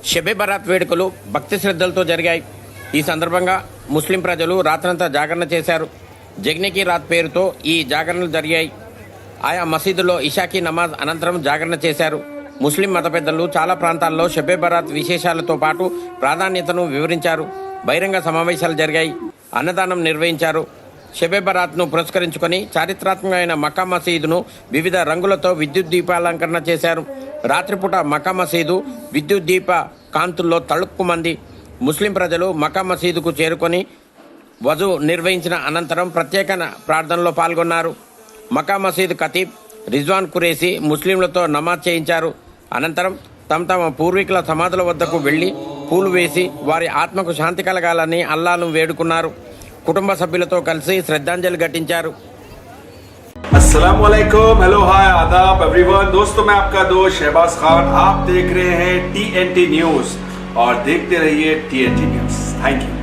షెబే బరాత్ వేడుకలు భక్తి శ్రద్ధలతో జరిగాయి. ఈ సందర్భంగా ముస్లిం ప్రజలు రాత్రంతా జాగరణ చేశారు. జగ్నేకి రాత్ పేరుతో ఈ జాగరణలు జరిగాయి. ఆయా మసీదుల్లో ఇషాకి నమాజ్ అనంతరం జాగరణ చేశారు. ముస్లిం మత పెద్దలు చాలా ప్రాంతాల్లో షెబే బరాత్ విశేషాలతో పాటు ప్రాధాన్యతను వివరించారు. బహిరంగ సమావేశాలు జరిగాయి. అన్నదానం నిర్వహించారు. షెబే బరాత్ను పురస్కరించుకొని చారిత్రాత్మకమైన మక్కా మసీదును వివిధ రంగులతో విద్యుత్ దీపాలంకరణ చేశారు. రాత్రిపూట మక్కా మసీదు విద్యుత్ దీప కాంతుల్లో తళుక్కుమంది. ముస్లిం ప్రజలు మక్కా మసీదుకు చేరుకొని వజు నిర్వహించిన అనంతరం ప్రత్యేక ప్రార్థనలో పాల్గొన్నారు. మక్కా మసీదు ఖతీబ్ రిజ్వాన్ కురేసి ముస్లింలతో నమాజ్ చేయించారు. అనంతరం తమ పూర్వీకుల సమాధుల వద్దకు వెళ్లి పూలు వేసి వారి ఆత్మకు శాంతి కలగాలని అల్లాను వేడుకున్నారు. కుటుంబ సభ్యులతో కలిసి శ్రద్ధాంజలి ఘటించారు. अस्सलाम वालेकुम, हेलो हाय आदाब एवरीवन। दोस्तों मैं आपका दोस्त शहबाज खान, आप देख रहे हैं TNT न्यूज और देखते रहिए TNT न्यूज। Thank you.